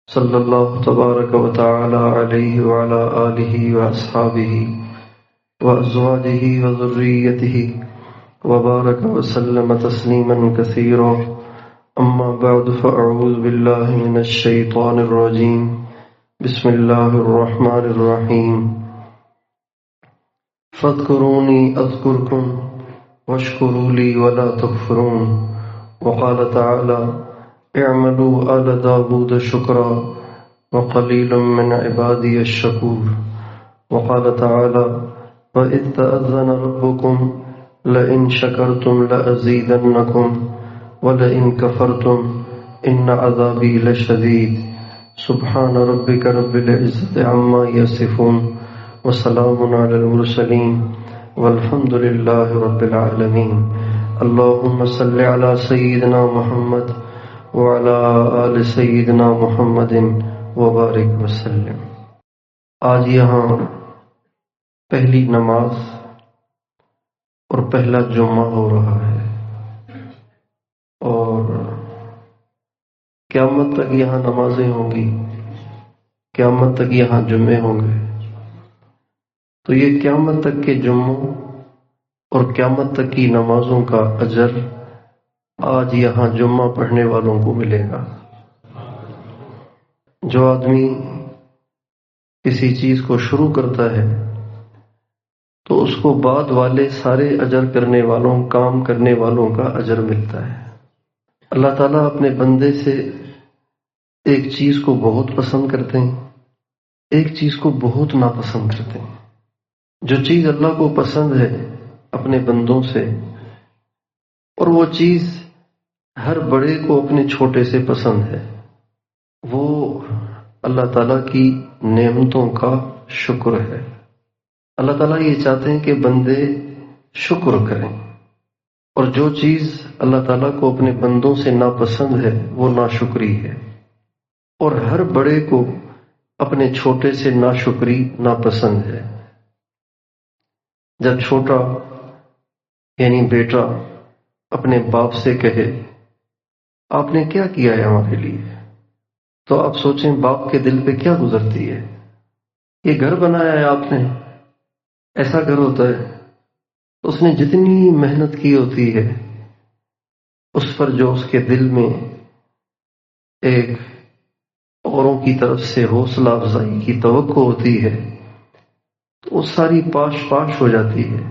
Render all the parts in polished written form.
صلی اللہ تبارک و تعالی علیہ وعلی آلہ واصحابہ وازواجہ وذریتہ وبارک وسلم تسلیما کثیرا اما بعد فاعوذ باللہ من الشیطان الرجیم بسم اللہ الرحمن الرحیم فاذکرونی اذکرکم واشکروا لی ولا تکفرون وقال تعالی اعملوا آل داود شکرا وقلیل من عبادی الشکور وقال تعالی وَإِذْ تَأَذَّنَ رَبُّكُمْ لَئِن شَكَرْتُمْ لَأَزِيدَنَّكُمْ وَلَئِن كَفَرْتُمْ إِنَّ عَذَابِي لَشَدِيدٌ سبحان ربك رب العزة عما يصفون وسلام على المرسلين والحمد لله رب العالمين اللهم صل على سيدنا محمد وعلى آل سیدنا محمد وبارک وسلم۔ آج یہاں پہلی نماز اور پہلا جمعہ ہو رہا ہے اور قیامت تک یہاں نمازیں ہوں گی، قیامت تک یہاں جمعے ہوں گے۔ تو یہ قیامت تک کے جمعوں اور قیامت تک کی نمازوں کا اجر آج یہاں جمعہ پڑھنے والوں کو ملے گا۔ جو آدمی کسی چیز کو شروع کرتا ہے تو اس کو بعد والے سارے اجر کرنے والوں، کام کرنے والوں کا اجر ملتا ہے۔ اللہ تعالیٰ اپنے بندے سے ایک چیز کو بہت پسند کرتے ہیں، ایک چیز کو بہت ناپسند کرتے ہیں۔ جو چیز اللہ کو پسند ہے اپنے بندوں سے، اور وہ چیز ہر بڑے کو اپنے چھوٹے سے پسند ہے، وہ اللہ تعالیٰ کی نعمتوں کا شکر ہے۔ اللہ تعالیٰ یہ چاہتے ہیں کہ بندے شکر کریں، اور جو چیز اللہ تعالیٰ کو اپنے بندوں سے ناپسند ہے وہ ناشکری ہے، اور ہر بڑے کو اپنے چھوٹے سے ناشکری ناپسند ہے۔ جب چھوٹا یعنی بیٹا اپنے باپ سے کہے آپ نے کیا کیا ہے ہمارے لیے، تو آپ سوچیں باپ کے دل پہ کیا گزرتی ہے۔ یہ گھر بنایا ہے آپ نے، ایسا گھر ہوتا ہے، اس نے جتنی محنت کی ہوتی ہے اس پر جو اس کے دل میں ایک اوروں کی طرف سے حوصلہ افزائی کی توقع ہوتی ہے تو وہ ساری پاش پاش ہو جاتی ہے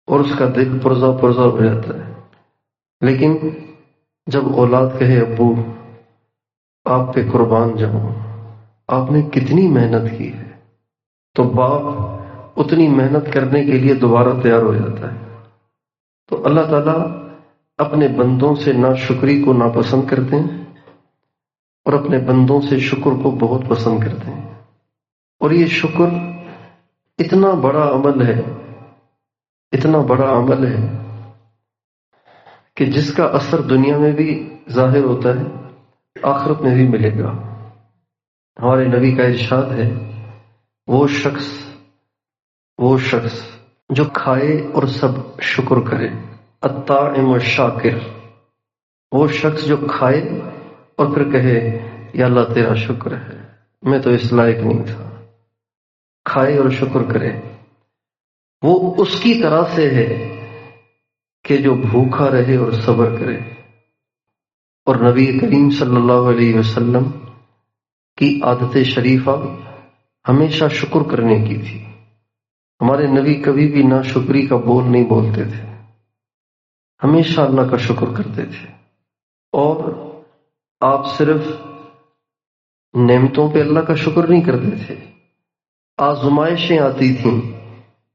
اور اس کا دل پرزا پرزا ہو جاتا ہے۔ لیکن جب اولاد کہے ابو آپ پہ قربان جاؤں، آپ نے کتنی محنت کی ہے، تو باپ اتنی محنت کرنے کے لیے دوبارہ تیار ہو جاتا ہے۔ تو اللہ تعالیٰ اپنے بندوں سے ناشکری کو ناپسند کرتے ہیں اور اپنے بندوں سے شکر کو بہت پسند کرتے ہیں۔ اور یہ شکر اتنا بڑا عمل ہے، اتنا بڑا عمل ہے کہ جس کا اثر دنیا میں بھی ظاہر ہوتا ہے، آخرت میں بھی ملے گا۔ ہمارے نبی کا ارشاد ہے وہ شخص جو کھائے اور سب شکر کرے، الطاعم الشاکر، وہ شخص جو کھائے اور پھر کہے یا اللہ تیرا شکر ہے، میں تو اس لائق نہیں تھا، کھائے اور شکر کرے، وہ اس کی طرح سے ہے کہ جو بھوکا رہے اور صبر کرے۔ اور نبی کریم صلی اللہ علیہ وسلم کی عادت شریفہ ہمیشہ شکر کرنے کی تھی۔ ہمارے نبی کبھی بھی ناشکری کا بول نہیں بولتے تھے، ہمیشہ اللہ کا شکر کرتے تھے۔ اور آپ صرف نعمتوں پہ اللہ کا شکر نہیں کرتے تھے، آزمائشیں آتی تھیں،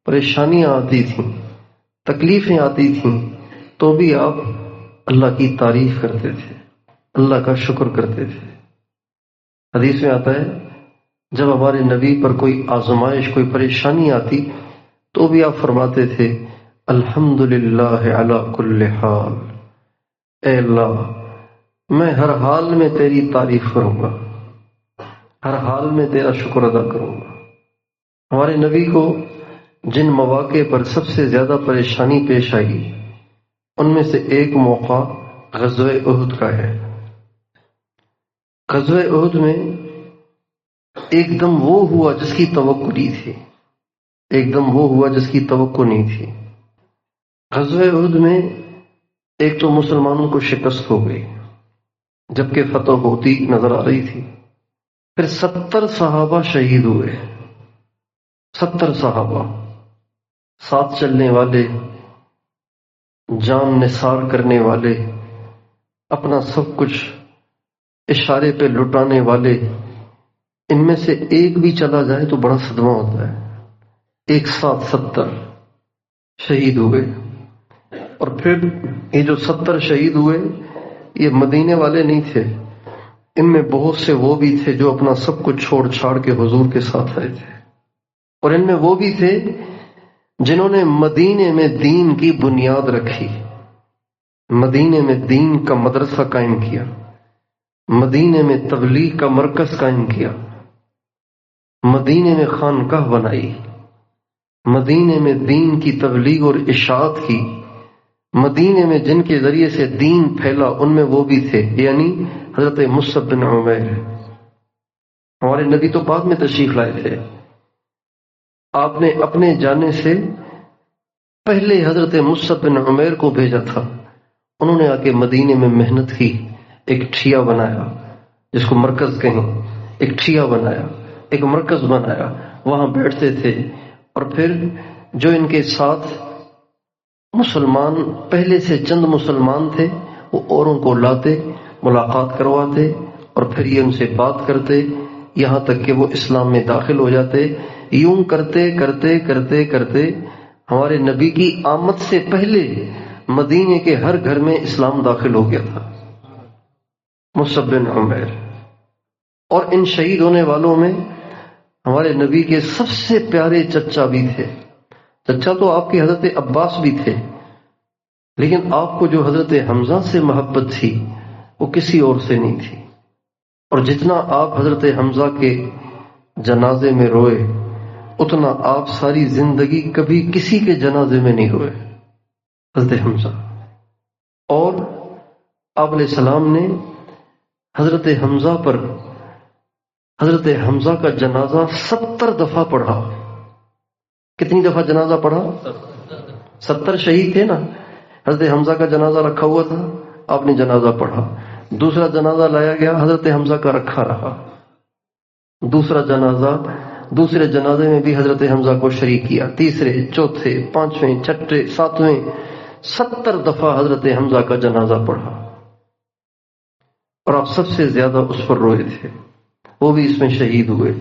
پریشانیاں آتی تھیں، تکلیفیں آتی تھیں، تو بھی آپ اللہ کی تعریف کرتے تھے، اللہ کا شکر کرتے تھے۔ حدیث میں آتا ہے جب ہمارے نبی پر کوئی آزمائش، کوئی پریشانی آتی تو بھی آپ فرماتے تھے الحمدللہ علی کل حال، اے اللہ میں ہر حال میں تیری تعریف کروں گا، ہر حال میں تیرا شکر ادا کروں گا۔ ہمارے نبی کو جن مواقع پر سب سے زیادہ پریشانی پیش آئی ان میں سے ایک موقع غزوہ احد کا ہے۔ غزوہ احد میں ایک دم وہ ہوا جس کی توقع نہیں تھی، ایک دم وہ ہوا جس کی توقع نہیں تھی۔ غزوہ احد میں ایک تو مسلمانوں کو شکست ہو گئی جبکہ فتح ہوتی نظر آ رہی تھی، پھر 70 صحابہ شہید ہوئے، 70 صحابہ، ساتھ چلنے والے، جان نثار کرنے والے، اپنا سب کچھ اشارے پہ لٹانے والے، ان میں سے ایک بھی چلا جائے تو بڑا صدمہ ہوتا ہے۔ ایک ساتھ 70 شہید ہوئے، اور پھر یہ جو 70 شہید ہوئے یہ مدینے والے نہیں تھے، ان میں بہت سے وہ بھی تھے جو اپنا سب کچھ چھوڑ چھاڑ کے حضور کے ساتھ آئے تھے، اور ان میں وہ بھی تھے جنہوں نے مدینے میں دین کی بنیاد رکھی، مدینے میں دین کا مدرسہ قائم کیا، مدینے میں تبلیغ کا مرکز قائم کیا، مدینے میں خانقاہ بنائی، مدینے میں دین کی تبلیغ اور اشاعت کی، مدینے میں جن کے ذریعے سے دین پھیلا ان میں وہ بھی تھے، یعنی حضرت مصعب بن عمیر۔ ہمارے نبی تو بعد میں تشریف لائے تھے، آپ نے اپنے جانے سے پہلے حضرت مصعب بن عمیر کو بھیجا تھا، انہوں نے آ کے مدینے میں محنت کی، ایک ٹھیا بنایا جس کو مرکز کہیں، ایک ٹھیا بنایا، ایک مرکز بنایا، وہاں بیٹھتے تھے، اور پھر جو ان کے ساتھ مسلمان پہلے سے چند مسلمان تھے وہ اوروں کو لاتے، ملاقات کرواتے، اور پھر یہ ان سے بات کرتے یہاں تک کہ وہ اسلام میں داخل ہو جاتے۔ یوں کرتے کرتے کرتے کرتے ہمارے نبی کی آمد سے پہلے مدینے کے ہر گھر میں اسلام داخل ہو گیا تھا، مصعب بن عمیر۔ اور ان شہید ہونے والوں میں ہمارے نبی کے سب سے پیارے چچا بھی تھے، چچا تو آپ کے حضرت عباس بھی تھے، لیکن آپ کو جو حضرت حمزہ سے محبت تھی وہ کسی اور سے نہیں تھی، اور جتنا آپ حضرت حمزہ کے جنازے میں روئے اتنا آپ ساری زندگی کبھی کسی کے جنازے میں نہیں روئے، حضرت حمزہ۔ اور آپ علیہ السلام نے حضرت حمزہ پر حضرت حمزہ کا جنازہ 70 دفعہ پڑھا۔ کتنی دفعہ جنازہ پڑھا؟ 70 شہید تھے نا، حضرت حمزہ کا جنازہ رکھا ہوا تھا، آپ نے جنازہ پڑھا، دوسرا جنازہ لایا گیا، حضرت حمزہ کا رکھا رہا، دوسرا جنازہ، دوسرے جنازے میں بھی حضرت حمزہ کو شریک کیا، تیسرے، چوتھے، پانچویں، چھٹے، ساتویں، 70 دفعہ حضرت حمزہ کا جنازہ پڑھا، اور آپ سب سے زیادہ اس پر روئے تھے، وہ بھی اس میں شہید ہوئے۔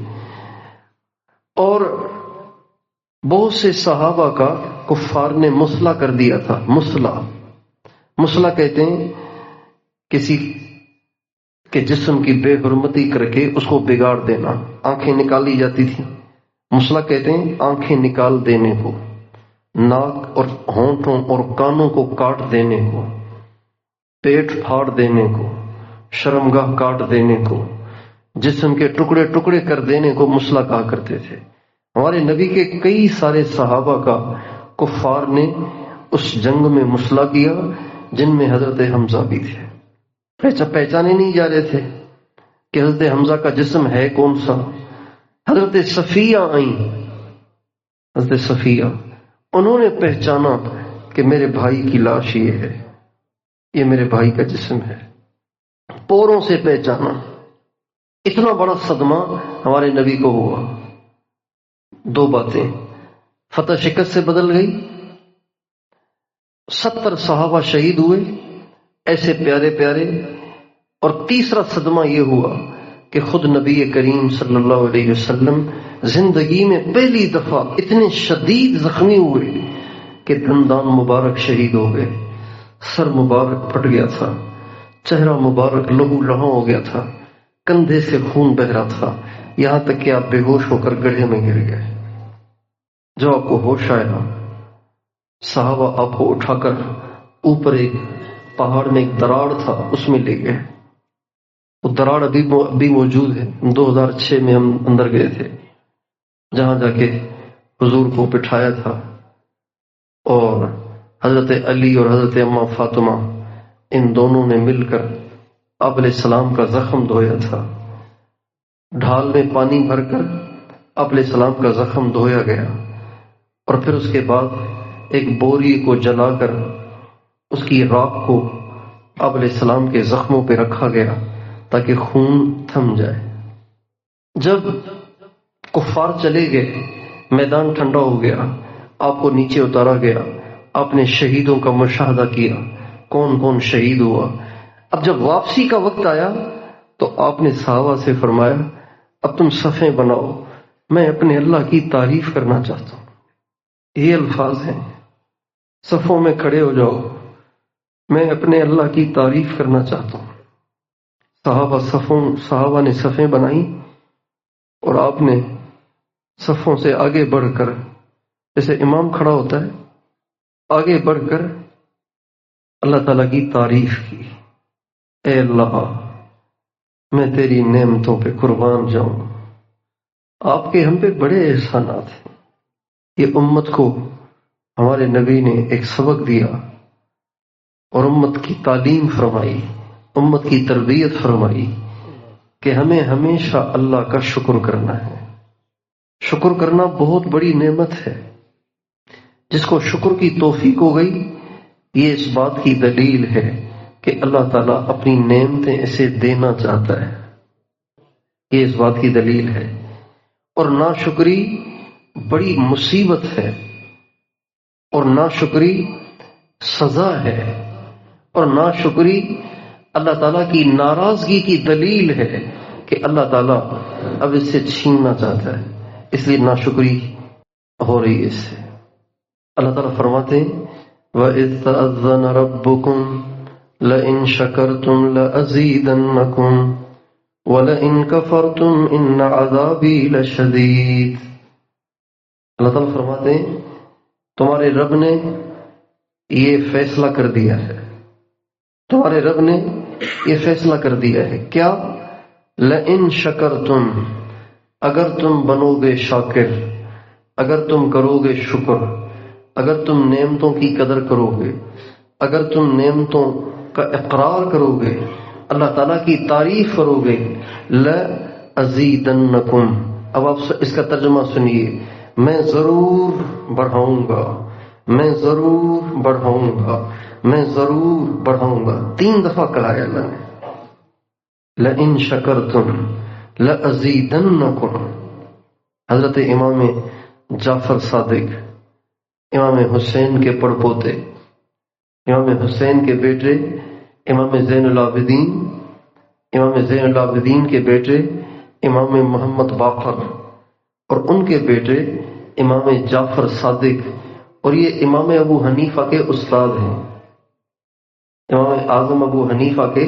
اور بہت سے صحابہ کا کفار نے مسلح کر دیا تھا، مسلح کہتے ہیں کسی کے جسم کی بے حرمتی کر کے اس کو بگاڑ دینا، آنکھیں نکالی جاتی تھیں، مسلح کہتے ہیں آنکھیں نکال دینے کو، ناک اور ہونٹوں اور کانوں کو کاٹ دینے کو، پیٹ پھاڑ دینے کو، شرمگاہ کاٹ دینے کو، جسم کے ٹکڑے ٹکڑے کر دینے کو مسلح کہا کرتے تھے۔ ہمارے نبی کے کئی سارے صحابہ کا کفار نے اس جنگ میں مسلح کیا، جن میں حضرت حمزہ بھی تھے۔ پہچانے نہیں جا رہے تھے کہ حضرت حمزہ کا جسم ہے کون سا۔ حضرت صفیہ آئیں، حضرت صفیہ، انہوں نے پہچانا کہ میرے بھائی کی لاش یہ ہے، یہ میرے بھائی کا جسم ہے، پوروں سے پہچانا۔ اتنا بڑا صدمہ ہمارے نبی کو ہوا۔ دو باتیں، فتح شکست سے بدل گئی، 70 صحابہ شہید ہوئے ایسے پیارے پیارے، اور تیسرا صدمہ یہ ہوا کہ خود نبی کریم صلی اللہ علیہ وسلم زندگی میں پہلی دفعہ اتنے شدید زخمی ہوئے کہ دندان مبارک شہید ہو گئے، سر مبارک پھٹ گیا تھا، چہرہ مبارک لہو لہاں ہو گیا تھا، کندھے سے خون بہ رہا تھا، یہاں تک کہ آپ بے ہوش ہو کر گڑھے میں گر گئے۔ جب آپ کو ہوش آیا، صحابہ آپ کو اٹھا کر اوپر ایک پہاڑ میں ایک دراڑ تھا اس میں لے گئے، وہ دراڑ ابھی موجود ہے، 2006 میں ہم اندر گئے تھے، جہاں جا کے حضور کو بٹھایا تھا، اور حضرت علی اور حضرت اماں فاطمہ ان دونوں نے مل کر آپ علیہ السلام کا زخم دھویا تھا، ڈھال میں پانی بھر کر آپ علیہ السلام کا زخم دھویا گیا، اور پھر اس کے بعد ایک بوری کو جلا کر اس کی راکھ کو آپ علیہ السلام کے زخموں پہ رکھا گیا تاکہ خون تھم جائے۔ جب کفار چلے گئے، میدان ٹھنڈا ہو گیا، آپ کو نیچے اتارا گیا، آپ نے شہیدوں کا مشاہدہ کیا، کون کون شہید ہوا۔ اب جب واپسی کا وقت آیا تو آپ نے صحابہ سے فرمایا اب تم صفیں بناؤ، میں اپنے اللہ کی تعریف کرنا چاہتا ہوں۔ یہ الفاظ ہیں، صفوں میں کھڑے ہو جاؤ، میں اپنے اللہ کی تعریف کرنا چاہتا ہوں۔ صحابہ نے صفیں بنائیں، اور آپ نے صفوں سے آگے بڑھ کر، جیسے امام کھڑا ہوتا ہے، آگے بڑھ کر اللہ تعالیٰ کی تعریف کی۔ اے اللہ، میں تیری نعمتوں پہ قربان جاؤں، آپ کے ہم پہ بڑے احسانات ہیں۔ یہ امت کو ہمارے نبی نے ایک سبق دیا اور امت کی تعلیم فرمائی، امت کی تربیت فرمائی کہ ہمیں ہمیشہ اللہ کا شکر کرنا ہے۔ شکر کرنا بہت بڑی نعمت ہے۔ جس کو شکر کی توفیق ہو گئی، یہ اس بات کی دلیل ہے کہ اللہ تعالیٰ اپنی نعمتیں اسے دینا چاہتا ہے، یہ اس بات کی دلیل ہے۔ اور ناشکری بڑی مصیبت ہے، اور ناشکری سزا ہے، اور ناشکری اللہ تعالیٰ کی ناراضگی کی دلیل ہے کہ اللہ تعالیٰ اب اس سے چھیننا چاہتا ہے، اس لیے ناشکری ہو رہی ہے اس سے۔ اللہ تعالیٰ فرماتے ہیں وَإِذْ تَأَذَّنَ رَبُّكُمْ لَئِن شَكَرْتُمْ لَأَزِيدَنَّكُمْ وَلَئِن كَفَرْتُمْ إِنَّ عَذَابِي لَشَدِيدٌ۔ اللہ تعالیٰ فرماتے ہیں تمہارے رب نے یہ فیصلہ کر دیا ہے، تمہارے رب نے یہ فیصلہ کر دیا ہے کیا؟ لَئِن شَكَرْتُمْ، اگر تم بنو گے شاکر، اگر تم کرو گے شکر، اگر تم نعمتوں کی قدر کرو گے، اگر تم نعمتوں کا اقرار کرو گے، اللہ تعالیٰ کی تعریف کرو گے، لَأَزِيدَنَّكُمْ۔ اب آپ اس کا ترجمہ سنیے، میں ضرور بڑھاؤں گا، میں ضرور بڑھاؤں گا، میں ضرور بڑھاؤں گا۔ 3 دفعہ کہا ہے اللہ نے، لَئِن شَكَرْتُمْ لَأَزِيدَنَّكُمْ۔ حضرت امام جعفر صادق، امام حسین کے پڑپوتے، امام حسین کے بیٹے امام زین العابدین، امام زین العابدین کے بیٹے امام محمد باقر، اور ان کے بیٹے امام جعفر صادق، اور یہ امام ابو حنیفہ کے استاد ہیں، امام اعظم ابو حنیفہ کے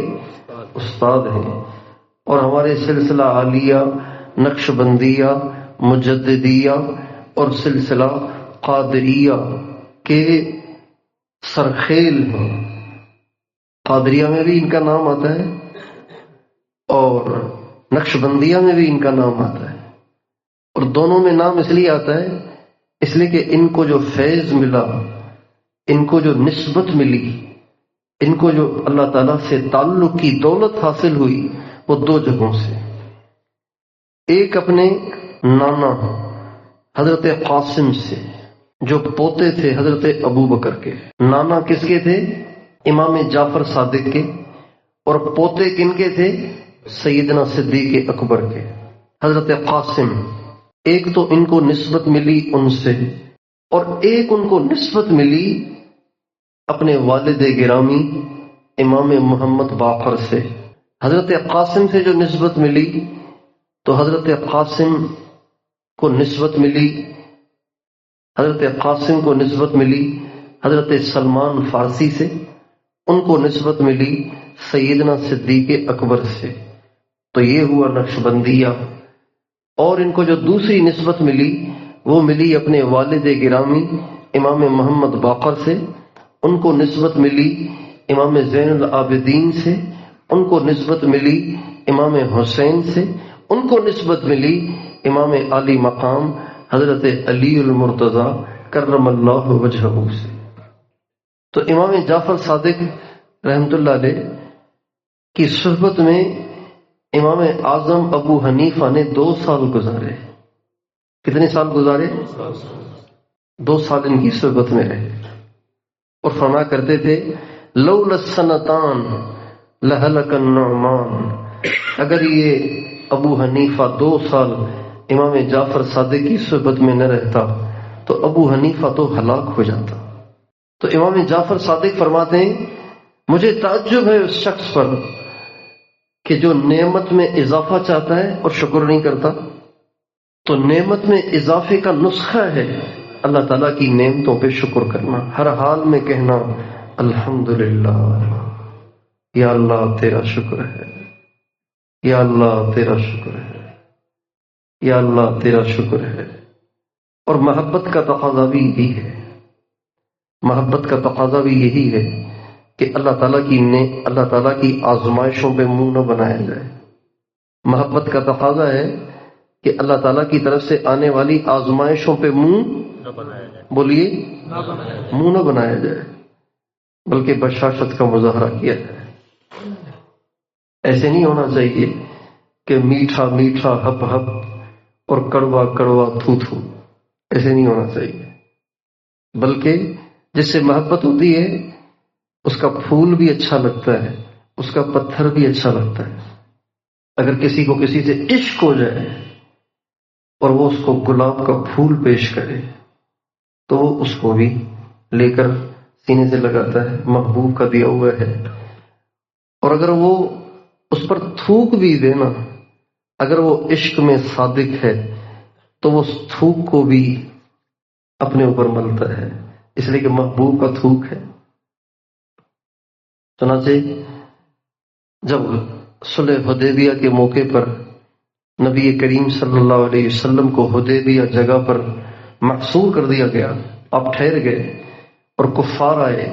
استاد ہیں، اور ہمارے سلسلہ عالیہ، نقشبندیہ، مجددیہ اور سلسلہ قادریہ کے سرخیل ہیں۔ قادریہ میں بھی ان کا نام آتا ہے اور نقشبندیہ میں بھی ان کا نام آتا ہے، اور دونوں میں نام اس لیے آتا ہے اس لیے کہ ان کو جو فیض ملا، ان کو جو نسبت ملی، ان کو جو اللہ تعالیٰ سے تعلق کی دولت حاصل ہوئی، وہ 2 جگہوں سے۔ ایک اپنے نانا حضرت قاسم سے، جو پوتے تھے حضرت ابو بکر کے۔ نانا کس کے تھے؟ امام جعفر صادق کے، اور پوتے کن کے تھے؟ سیدنا صدیق اکبر کے، حضرت قاسم۔ ایک تو ان کو نسبت ملی ان سے، اور ایک ان کو نسبت ملی اپنے والد گرامی امام محمد باقر سے۔ حضرت قاسم سے جو نسبت ملی تو حضرت قاسم کو نسبت ملی، حضرت قاسم کو نسبت ملی حضرت سلمان فارسی سے، ان کو نسبت ملی سیدنا صدیق اکبر سے۔ تو یہ ہوا نقشبندیہ۔ اور ان کو جو دوسری نسبت ملی وہ ملی اپنے والد گرامی امام محمد باقر سے، ان کو نسبت ملی امام زین العابدین سے، ان کو نسبت ملی امام حسین سے، ان کو نسبت ملی امام علی مقام حضرت علی المرتضی کرم اللہ وجہہ سے۔ تو امام جعفر صادق رحمۃ اللہ علیہ کی صحبت میں امام اعظم ابو حنیفہ نے 2 سال گزارے. کتنے سال گزارے؟ 2 سال ان کی صحبت میں رہے اور فرمایا کرتے تھے لولا السنتان لہلک النعمان. اگر یہ ابو حنیفہ 2 سال امام جعفر صادق کی صحبت میں نہ رہتا تو ابو حنیفہ تو ہلاک ہو جاتا. تو امام جعفر صادق فرماتے ہیں مجھے تعجب ہے اس شخص پر کہ جو نعمت میں اضافہ چاہتا ہے اور شکر نہیں کرتا. تو نعمت میں اضافے کا نسخہ ہے اللہ تعالیٰ کی نعمتوں پہ شکر کرنا، ہر حال میں کہنا الحمدللہ، یا اللہ تیرا شکر ہے، یا اللہ تیرا شکر ہے، یا اللہ تیرا شکر ہے. اور محبت کا تقاضا بھی یہی ہے، محبت کا تقاضا بھی یہی ہے کہ اللہ تعالیٰ کی آزمائشوں پہ منہ نہ بنایا جائے. محبت کا تقاضا ہے کہ اللہ تعالیٰ کی طرف سے آنے والی آزمائشوں پہ منہ نہ بنایا جائے. بولیے، منہ نہ بنایا جائے، بلکہ بشاشت کا مظاہرہ کیا جائے. ایسے نہیں ہونا چاہیے کہ میٹھا میٹھا ہپ ہپ اور کڑوا کڑوا تھو تھو، ایسے نہیں ہونا چاہیے. بلکہ جس سے محبت ہوتی ہے اس کا پھول بھی اچھا لگتا ہے، اس کا پتھر بھی اچھا لگتا ہے. اگر کسی کو کسی سے عشق ہو جائے اور وہ اس کو گلاب کا پھول پیش کرے تو وہ اس کو بھی لے کر سینے سے لگاتا ہے، محبوب کا دیا ہوا ہے. اور اگر وہ اس پر تھوک بھی دے نا، اگر وہ عشق میں صادق ہے تو وہ اس تھوک کو بھی اپنے اوپر ملتا ہے، اس لیے کہ محبوب کا تھوک ہے. چنانچہ جب صلح حدیبیہ کے موقع پر نبی کریم صلی اللہ علیہ وسلم کو حدیبیہ جگہ پر محصور کر دیا گیا، آپ ٹھہر گئے اور کفار آئے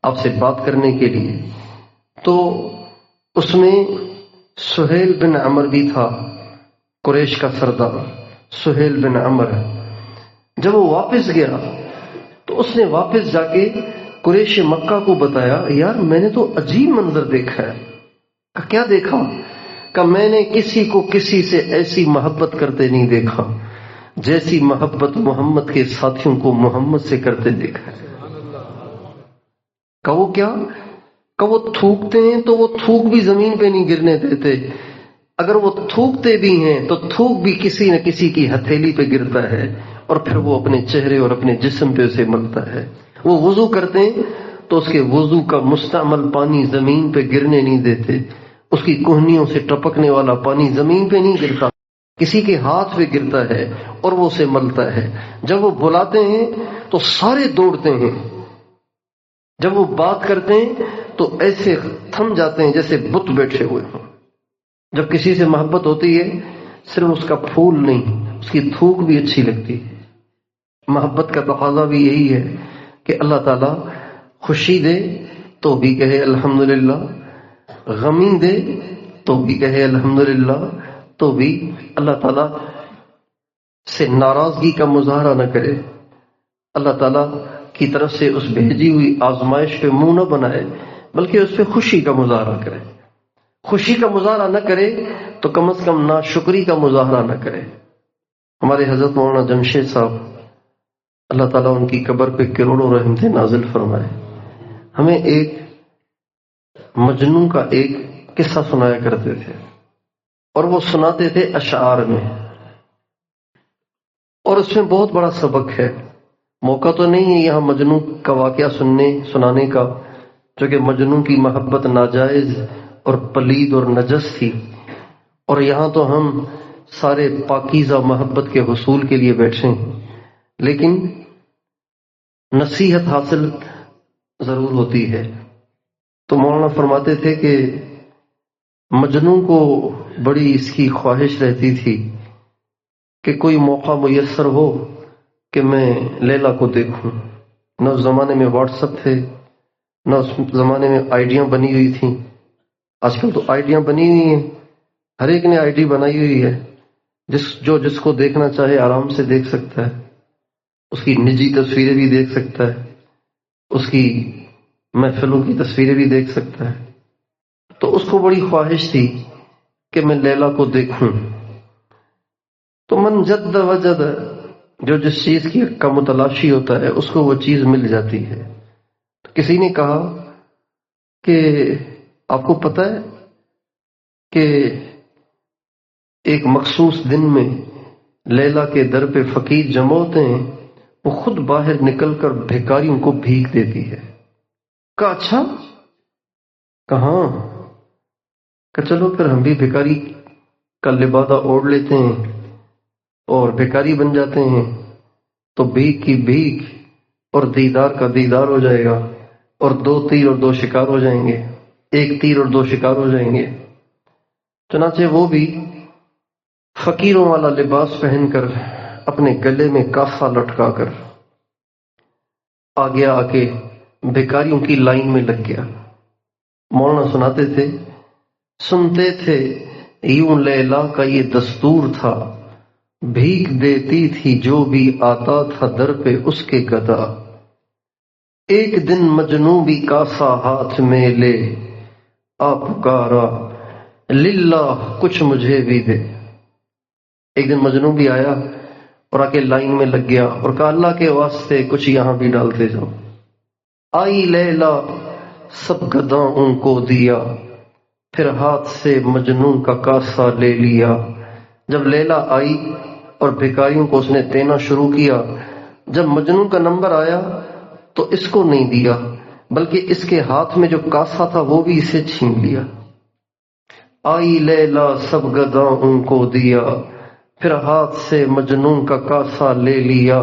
آپ سے بات کرنے کے لیے، تو اس میں سہیل بن عمر بھی تھا، قریش کا سردار سہیل بن عمر. جب وہ واپس گیا تو اس نے واپس جا کے قریش مکہ کو بتایا یار میں نے تو عجیب منظر دیکھا ہے. کہ کیا دیکھا؟ کہ میں نے کسی کو کسی سے ایسی محبت کرتے نہیں دیکھا جیسی محبت محمد کے ساتھیوں کو محمد سے کرتے دیکھا ہے. کہ وہ کیا؟ کہ وہ تھوکتے ہیں تو وہ تھوک بھی زمین پہ نہیں گرنے دیتے، اگر وہ تھوکتے بھی ہیں تو تھوک بھی کسی نہ کسی کی ہتھیلی پہ گرتا ہے اور پھر وہ اپنے چہرے اور اپنے جسم پہ اسے ملتا ہے. وہ وضو کرتے ہیں تو اس کے وضو کا مستعمل پانی زمین پہ گرنے نہیں دیتے، اس کی کوہنیوں سے ٹپکنے والا پانی زمین پہ نہیں گرتا، کسی کے ہاتھ پہ گرتا ہے اور وہ اسے ملتا ہے. جب وہ بلاتے ہیں تو سارے دوڑتے ہیں، جب وہ بات کرتے ہیں تو ایسے تھم جاتے ہیں جیسے بت بیٹھے ہوئے ہوں. جب کسی سے محبت ہوتی ہے صرف اس کا پھول نہیں، اس کی تھوک بھی اچھی لگتی ہے. محبت کا تقاضا بھی یہی ہے کہ اللہ تعالیٰ خوشی دے تو بھی کہے الحمدللہ، غمی دے تو بھی کہے الحمدللہ، تو بھی اللہ تعالیٰ سے ناراضگی کا مظاہرہ نہ کرے، اللہ تعالیٰ کی طرف سے اس بھیجی ہوئی آزمائش پہ منہ نہ بنائے بلکہ اس پہ خوشی کا مظاہرہ کرے. خوشی کا مظاہرہ نہ کرے تو کم از کم ناشکری کا مظاہرہ نہ کرے. ہمارے حضرت مولانا جمشید صاحب اللہ تعالیٰ ان کی قبر پہ کروڑوں رحمتیں نازل فرمائے، ہمیں ایک مجنون کا ایک قصہ سنایا کرتے تھے اور وہ سناتے تھے اشعار میں، اور اس میں بہت بڑا سبق ہے. موقع تو نہیں ہے یہاں مجنون کا واقعہ سنانے کا، جو کہ مجنون کی محبت ناجائز اور پلید اور نجس تھی، اور یہاں تو ہم سارے پاکیزہ محبت کے حصول کے لیے بیٹھے ہیں، لیکن نصیحت حاصل ضرور ہوتی ہے. تو مولانا فرماتے تھے کہ مجنون کو بڑی اس کی خواہش رہتی تھی کہ کوئی موقع میسر ہو کہ میں لیلا کو دیکھوں. نہ اس زمانے میں واٹس ایپ تھے، نہ اس زمانے میں آئیڈیاں بنی ہوئی تھیں. آج کل تو آئیڈیاں بنی ہوئی ہیں، ہر ایک نے آئی ڈی بنائی ہوئی ہے، جس کو دیکھنا چاہے آرام سے دیکھ سکتا ہے، اس کی نجی تصویریں بھی دیکھ سکتا ہے، اس کی محفلوں کی تصویریں بھی دیکھ سکتا ہے. تو اس کو بڑی خواہش تھی کہ میں لیلا کو دیکھوں. تو من جد وجد، جو جس چیز کی کا متلاشی ہوتا ہے اس کو وہ چیز مل جاتی ہے. تو کسی نے کہا کہ آپ کو پتہ ہے کہ ایک مخصوص دن میں لیلا کے در پہ فقیر جمع ہوتے ہیں، وہ خود باہر نکل کر بھیکاریوں کو بھیک دیتی ہے. کہا اچھا، کہاں؟ کہ چلو پھر ہم بھی بھیکاری کا لبادہ اوڑھ لیتے ہیں اور بھیکاری بن جاتے ہیں، تو بھیک کی بھیک اور دیدار کا دیدار ہو جائے گا، اور 2 تیر اور 2 شکار ہو جائیں گے، 1 تیر اور 2 شکار ہو جائیں گے. چنانچہ وہ بھی فقیروں والا لباس پہن کر اپنے گلے میں کافہ لٹکا کر آگے آ کے بھیکاریوں کی لائن میں لگ گیا. مولانا سناتے تھے، سنتے تھے یوں لیلا کا یہ دستور تھا، بھیک دیتی تھی جو بھی آتا تھا در پہ اس کے گدا. ایک دن مجنوں بھی کاسا ہاتھ میں لے آ پکارا، للہ کچھ مجھے بھی دے. ایک دن مجنوں بھی آیا اور آ کے لائن میں لگ گیا اور کہا اللہ کے واسطے کچھ یہاں بھی ڈالتے جاؤ. آئی لیلا سب گداں ان کو دیا، پھر ہاتھ سے مجنوں کا کاسا لے لیا. جب لیلا آئی اور بھیکاریوں کو اس نے دینا شروع کیا، جب مجنوں کا نمبر آیا تو اس کو نہیں دیا، بلکہ اس کے ہاتھ میں جو کاسا تھا وہ بھی اسے چھین لیا. آئی لیلا سب گداں ان کو دیا، پھر ہاتھ سے مجنوں کا کاسا لے لیا.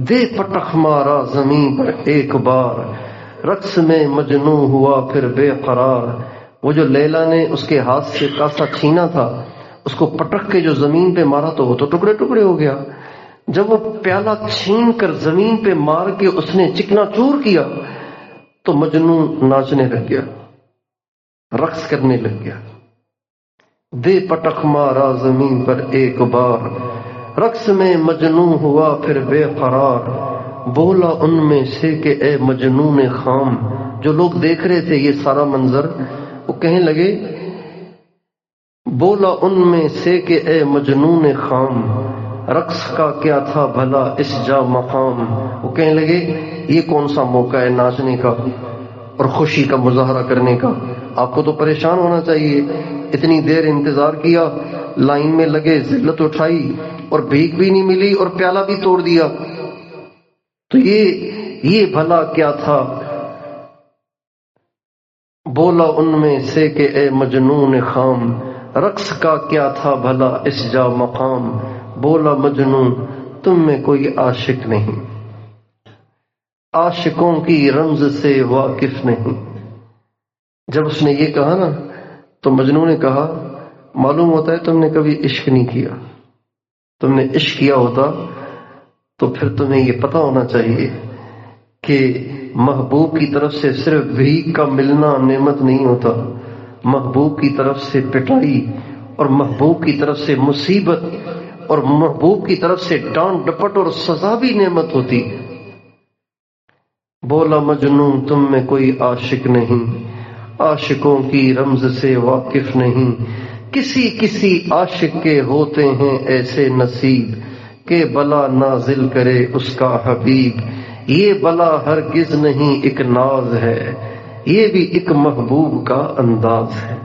دے پٹخ مارا زمین پر ایک بار، رقص میں مجنوں ہوا پھر بے قرار. وہ جو لیلا نے اس کے ہاتھ سے کاسا چھینا تھا، اس کو پٹک کے جو زمین پہ مارا تو وہ تو ٹکڑے ٹکڑے ہو گیا. جب وہ پیالہ چھین کر زمین پہ مار کے اس نے چکنا چور کیا تو مجنوں ناچنے لگ گیا، رقص کرنے لگ گیا. دے پٹخ مارا زمین پر ایک بار، رقص میں مجنوں ہوا پھر بے قرار. بولا ان میں سے کہ اے مجنون خام. جو لوگ دیکھ رہے تھے یہ سارا منظر، وہ کہنے لگے، بولا ان میں سے کہ اے مجنون خام، رقص کا کیا تھا بھلا اس جا مقام. وہ کہنے لگے یہ کون سا موقع ہے ناچنے کا اور خوشی کا مظاہرہ کرنے کا؟ آپ کو تو پریشان ہونا چاہیے. اتنی دیر انتظار کیا، لائن میں لگے، ذلت اٹھائی اور بھیک بھی نہیں ملی اور پیالہ بھی توڑ دیا، تو یہ بھلا کیا تھا؟ بولا ان میں سے کہ اے مجنون خام، رقص کا کیا تھا بھلا اس جا مقام. بولا مجنوں تم میں کوئی عاشق نہیں، عاشقوں کی رمز سے واقف نہیں. جب اس نے یہ کہا نا تو مجنوں نے کہا، معلوم ہوتا ہے تم نے کبھی عشق نہیں کیا. تم نے عشق کیا ہوتا تو پھر تمہیں یہ پتہ ہونا چاہیے کہ محبوب کی طرف سے صرف بھیک کا ملنا نعمت نہیں ہوتا، محبوب کی طرف سے پٹائی اور محبوب کی طرف سے مصیبت اور محبوب کی طرف سے ڈانٹ ڈپٹ اور سزا بھی نعمت ہوتی. بولا مجنوں تم میں کوئی عاشق نہیں، عاشقوں کی رمز سے واقف نہیں. کسی کسی عاشق کے ہوتے ہیں ایسے نصیب کہ بلا نازل کرے اس کا حبیب. یہ بلا ہرگز نہیں ایک ناز ہے، یہ بھی ایک محبوب کا انداز ہے.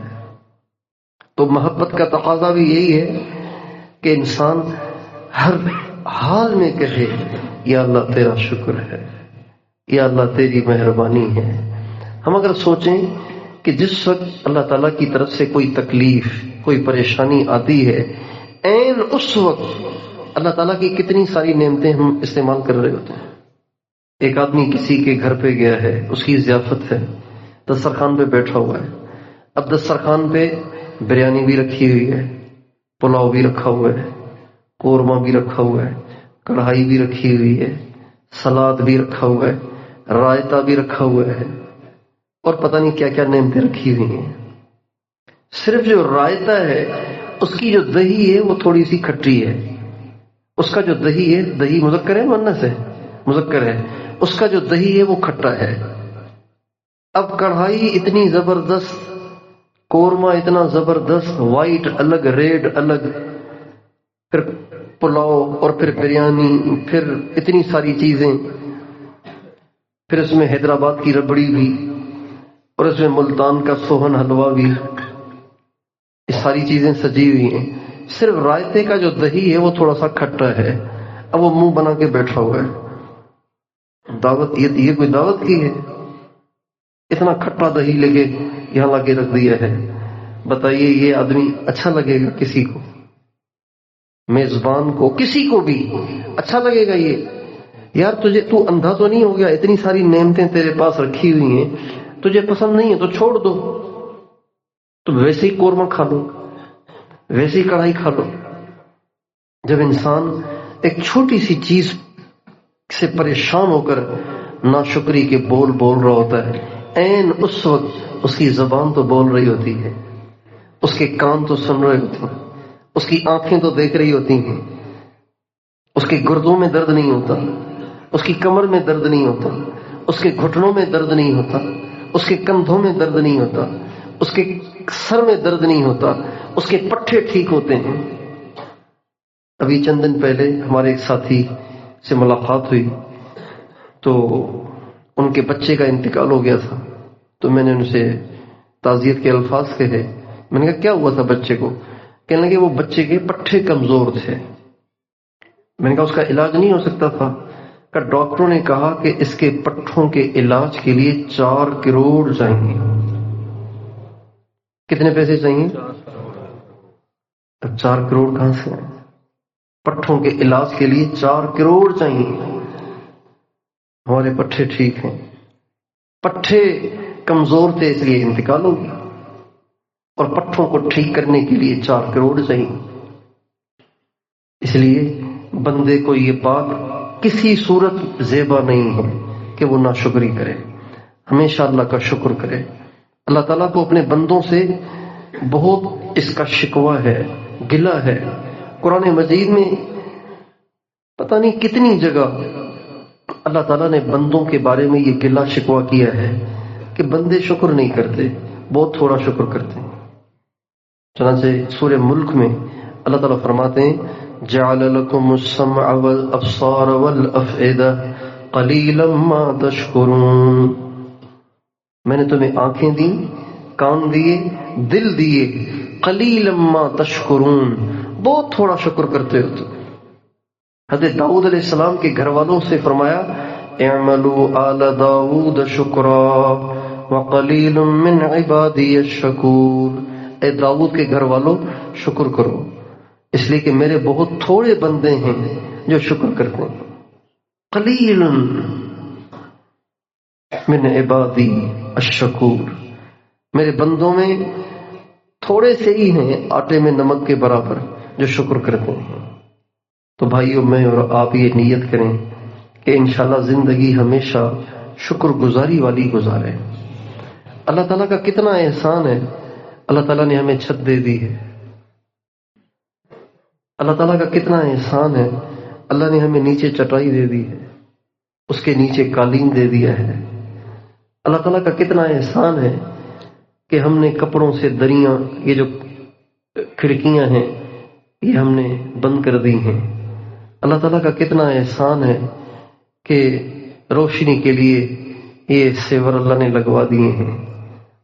تو محبت کا تقاضا بھی یہی ہے کہ انسان ہر حال میں کہے یا اللہ تیرا شکر ہے، یا اللہ تیری مہربانی ہے. ہم اگر سوچیں کہ جس وقت اللہ تعالیٰ کی طرف سے کوئی تکلیف، کوئی پریشانی آتی ہے، عین اس وقت اللہ تعالیٰ کی کتنی ساری نعمتیں ہم استعمال کر رہے ہوتے ہیں. ایک آدمی کسی کے گھر پہ گیا ہے، اس کی ضیافت ہے، دسترخوان پہ بیٹھا ہوا ہے. اب دسترخوان پہ بریانی بھی رکھی ہوئی ہے، پلاؤ بھی رکھا ہوا ہے، قورمہ بھی رکھا ہوا ہے، کڑھائی بھی رکھی ہوئی ہے، سلاد بھی رکھا ہوا ہے، رائتا بھی رکھا ہوا ہے، اور پتہ نہیں کیا کیا نعمتیں رکھی ہوئی ہیں. صرف جو رائتا ہے اس کی جو دہی ہے وہ تھوڑی سی کھٹی ہے. اس کا جو دہی ہے، دہی مذکر ہے مؤنث ہے؟ مذکر ہے. اس کا جو دہی ہے وہ کھٹا ہے. اب کڑھائی اتنی زبردست قورمہ اتنا زبردست، وائٹ الگ، ریڈ الگ، پھر پلاؤ، اور پھر بریانی، پھر اتنی ساری چیزیں، پھر اس میں حیدرآباد کی ربڑی بھی، اور اس میں ملتان کا سوہن حلوہ بھی، یہ ساری چیزیں سجی ہوئی ہیں۔ صرف رائتے کا جو دہی ہے وہ تھوڑا سا کھٹا ہے، اب وہ منہ بنا کے بیٹھا ہوا ہے۔ دعوت، یہ کوئی دعوت کی ہے؟ اتنا کھٹا دہی لے کے یہاں لا کے رکھ دیا ہے، بتائیے یہ آدمی اچھا لگے گا کسی کو؟ میزبان کو، کسی کو بھی اچھا لگے گا یہ؟ یار تو اندھا تو نہیں ہو گیا؟ اتنی ساری نعمتیں تیرے پاس رکھی ہوئی ہیں، تجھے پسند نہیں ہے تو چھوڑ دو، تو ویسے ہی قورمہ کھا لو، ویسے ہی کڑھائی کھا لو۔ جب انسان ایک چھوٹی سی چیز سے پریشان ہو کر ناشکری کے بول رہا ہوتا ہے، عین اس وقت اس کی زبان تو بول رہی ہوتی ہے، اس کے کان تو سن رہے ہوتے ہیں، اس کی آنکھیں تو دیکھ رہی ہوتی ہیں، اس کے گردوں میں درد نہیں ہوتا، اس کی کمر میں درد نہیں ہوتا، اس کے گھٹنوں میں درد نہیں ہوتا، اس کے کندھوں میں درد نہیں ہوتا، اس کے سر میں درد نہیں ہوتا، اس کے پٹھے ٹھیک ہوتے ہیں۔ ابھی چند دن پہلے ہمارے ایک ساتھی سے ملاقات ہوئی تو ان کے بچے کا انتقال ہو گیا تھا، تو میں نے ان سے تعزیت کے الفاظ کہے۔ میں نے کہا کیا ہوا تھا بچے کو؟ کہنے لگے وہ بچے کے پٹھے کمزور تھے۔ میں نے کہا اس کا علاج نہیں ہو سکتا تھا؟ کہ ڈاکٹروں نے کہا کہ اس کے پٹھوں کے علاج کے لیے 4 کروڑ چاہیے۔ کتنے پیسے چاہیے؟ اب 4 کروڑ کہاں سے آئے؟ پٹھوں کے علاج کے لیے 4 کروڑ چاہیے۔ ہمارے پٹھے ٹھیک ہیں، پٹھے کمزور تھے اس لیے انتقال ہو گیا، اور پٹھوں کو ٹھیک کرنے کے لیے 4 کروڑ چاہیے۔ اس لیے بندے کو یہ بات کسی صورت زیبا نہیں ہے کہ وہ ناشکری کرے، ہمیشہ اللہ کا شکر کرے۔ اللہ تعالیٰ کو اپنے بندوں سے بہت اس کا شکوہ ہے، گلہ ہے۔ قرآن مجید میں پتہ نہیں کتنی جگہ اللہ تعالیٰ نے بندوں کے بارے میں یہ گلہ شکوہ کیا ہے کہ بندے شکر نہیں کرتے، بہت تھوڑا شکر کرتے ہیں۔ چنانچہ سورہ ملک میں اللہ تعالیٰ فرماتے ہیں جعل لكم السمع والابصار والافئدہ قلیلا ما تشکرون، میں نے تمہیں آنکھیں دی، کان دیے، دل دیے، قلیلا ما تشکرون، بہت تھوڑا شکر کرتے ہو تم۔ حضرت داؤد علیہ السلام کے گھر والوں سے فرمایا اعملوا آل داؤد شکرا وقلیل من عبادی الشکور، اے داؤد کے گھر والوں شکر کرو، اس لیے کہ میرے بہت تھوڑے بندے ہیں جو شکر کرتے ہیں۔ قلیل من عبادی الشکور، میرے بندوں میں تھوڑے سے ہی ہیں آٹے میں نمک کے برابر جو شکر کرتے ہیں۔ تو بھائیوں میں اور آپ یہ نیت کریں کہ انشاءاللہ زندگی ہمیشہ شکر گزاری والی گزارے۔ اللہ تعالیٰ کا کتنا احسان ہے، اللہ تعالیٰ نے ہمیں چھت دے دی ہے، اللہ تعالیٰ کا کتنا احسان ہے، اللہ نے ہمیں نیچے چٹائی دے دی ہے، اس کے نیچے قالین دے دیا ہے۔ اللہ تعالیٰ کا کتنا احسان ہے کہ ہم نے کپڑوں سے دریاں، یہ جو کھڑکیاں ہیں یہ ہم نے بند کر دی ہیں۔ اللہ تعالیٰ کا کتنا احسان ہے کہ روشنی کے لیے یہ سیور اللہ نے لگوا دیے ہیں۔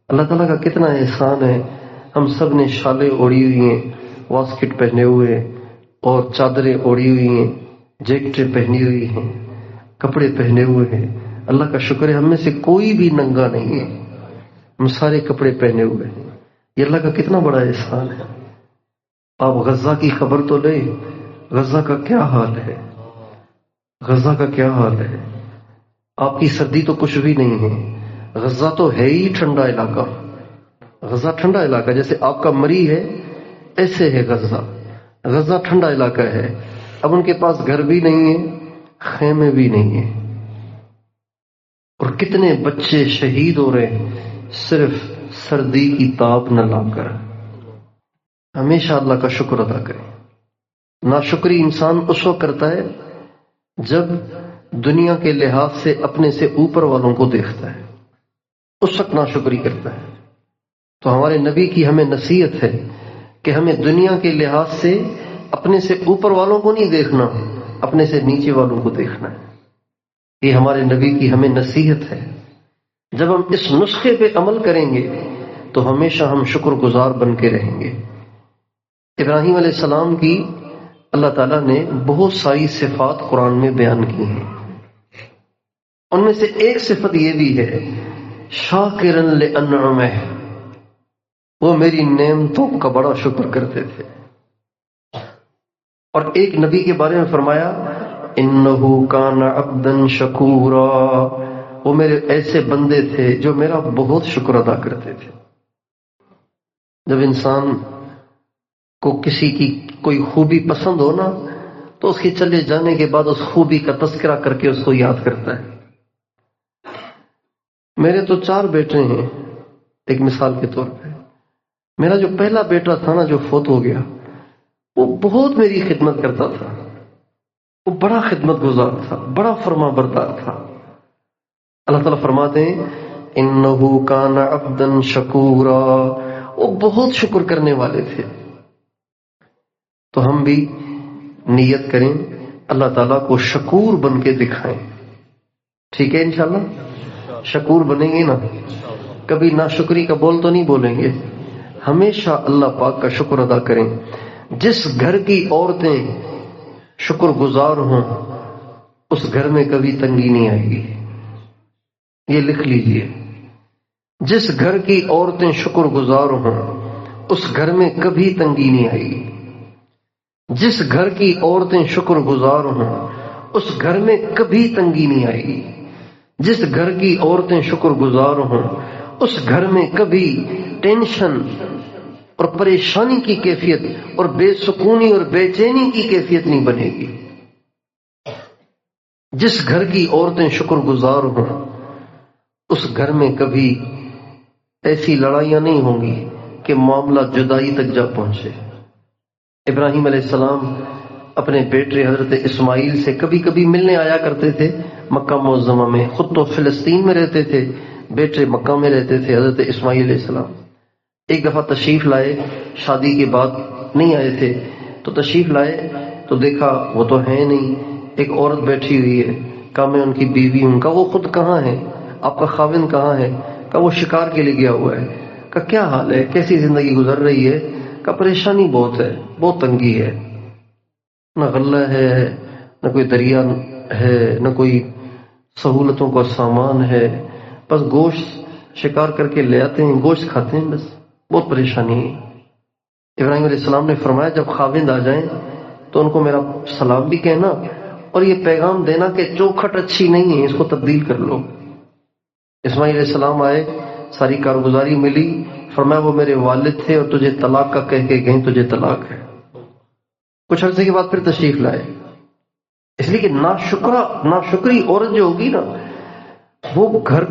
اللہ تعالیٰ کا کتنا احسان ہے، ہم سب نے شالیں اوڑھی ہوئی ہیں، واسکٹ پہنے ہوئے اور چادریں اوڑھی ہوئی ہیں، جیکٹیں پہنی ہوئی ہیں، کپڑے پہنے ہوئے ہیں۔ اللہ کا شکر ہے ہم میں سے کوئی بھی ننگا نہیں ہے، ہم سارے کپڑے پہنے ہوئے ہیں۔ یہ اللہ کا کتنا بڑا احسان ہے۔ آپ غزہ کی خبر تو لیں، غزہ کا کیا حال ہے، غزہ کا کیا حال ہے۔ آپ کی سردی تو کچھ بھی نہیں ہے، غزہ تو ہے ہی ٹھنڈا علاقہ، غزہ ٹھنڈا علاقہ، جیسے آپ کا مری ہے ایسے ہے غزہ، غزہ ٹھنڈا علاقہ ہے۔ اب ان کے پاس گھر بھی نہیں ہے، خیمے بھی نہیں ہیں، اور کتنے بچے شہید ہو رہے ہیں صرف سردی کی تاب نہ لا کر۔ ہمیشہ اللہ کا شکر ادا کریں۔ ناشکری انسان اس وقت کرتا ہے جب دنیا کے لحاظ سے اپنے سے اوپر والوں کو دیکھتا ہے، اس وقت ناشکری کرتا ہے۔ تو ہمارے نبی کی ہمیں نصیحت ہے کہ ہمیں دنیا کے لحاظ سے اپنے سے اوپر والوں کو نہیں دیکھنا، اپنے سے نیچے والوں کو دیکھنا ہے۔ یہ ہمارے نبی کی ہمیں نصیحت ہے۔ جب ہم اس نسخے پہ عمل کریں گے تو ہمیشہ ہم شکر گزار بن کے رہیں گے۔ ابراہیم علیہ السلام کی اللہ تعالیٰ نے بہت ساری صفات قرآن میں بیان کی ہیں۔ ان میں سے ایک صفت یہ بھی ہے شاکرن لانعمہ، وہ میری نعمتوں کا بڑا شکر کرتے تھے۔ اور ایک نبی کے بارے میں فرمایا انہ کان عبدا شکورا، وہ میرے ایسے بندے تھے جو میرا بہت شکر ادا کرتے تھے۔ جب انسان کو کسی کی کوئی خوبی پسند ہو نا تو اس کے چلے جانے کے بعد اس خوبی کا تذکرہ کر کے اس کو یاد کرتا ہے۔ میرے تو 4 بیٹے ہیں، ایک مثال کے طور پہ میرا جو پہلا بیٹا تھا نا جو فوت ہو گیا، وہ بہت میری خدمت کرتا تھا، وہ بڑا خدمت گزار تھا، بڑا فرما بردار تھا۔ اللہ تعالیٰ فرماتے ہیں انہ کان عبدا شکورا، وہ بہت شکر کرنے والے تھے۔ تو ہم بھی نیت کریں اللہ تعالیٰ کو شکور بن کے دکھائیں، ٹھیک ہے؟ انشاءاللہ شکور بنیں گے نا، کبھی ناشکری کا بول تو نہیں بولیں گے، ہمیشہ اللہ پاک کا شکر ادا کریں۔ جس گھر کی عورتیں شکر گزار ہوں اس گھر میں کبھی تنگی نہیں آئے گی، یہ لکھ لیجئے۔ جس گھر کی عورتیں شکر گزار ہوں اس گھر میں کبھی تنگی نہیں آئے گی۔ جس گھر کی عورتیں شکر گزار ہوں اس گھر میں کبھی تنگی نہیں آئے گی۔ جس گھر کی عورتیں شکر گزار ہوں اس گھر میں کبھی ٹینشن اور پریشانی کی کیفیت اور بے سکونی اور بے چینی کی کیفیت نہیں بنے گی۔ جس گھر کی عورتیں شکر گزار ہوں اس گھر میں کبھی ایسی لڑائیاں نہیں ہوں گی کہ معاملہ جدائی تک جا پہنچے۔ ابراہیم علیہ السلام اپنے بیٹے حضرت اسماعیل سے کبھی کبھی ملنے آیا کرتے تھے مکہ معظمہ میں، خود تو فلسطین میں رہتے تھے، بیٹے مکہ میں رہتے تھے حضرت اسماعیل علیہ السلام۔ ایک دفعہ تشریف لائے، شادی کے بعد نہیں آئے تھے تو تشریف لائے تو دیکھا وہ تو ہے نہیں، ایک عورت بیٹھی ہوئی ہے، کہا میں ان کی بیوی ہوں۔ کہا وہ خود کہاں ہے، آپ کا خاوند کہاں ہے؟ کہا وہ شکار کے لیے گیا ہوا ہے۔ کہا کیا حال ہے، کیسی زندگی گزر رہی ہے؟ کہا پریشانی بہت ہے، بہت تنگی ہے، نہ غلہ ہے، نہ کوئی دریا ہے، نہ کوئی سہولتوں کا سامان ہے، بس گوشت شکار کر کے لے آتے ہیں، گوشت کھاتے ہیں، بس بہت پریشانی ہے۔ ابراہیم علیہ السلام نے فرمایا جب خاوند آ جائیں تو ان کو میرا سلام بھی کہنا اور یہ پیغام دینا کہ چوکھٹ اچھی نہیں ہے، اس کو تبدیل کر لو۔ اسماعیل علیہ السلام آئے، ساری کارگزاری ملی، فرمایا وہ میرے والد تھے اور تجھے طلاق کا کہہ کے گئیں، تجھے طلاق ہے۔ کچھ عرصے کے بعد پھر تشریف لائے، اس لیے کہ ناشکری عورت جو ہوگی نا وہ گھر،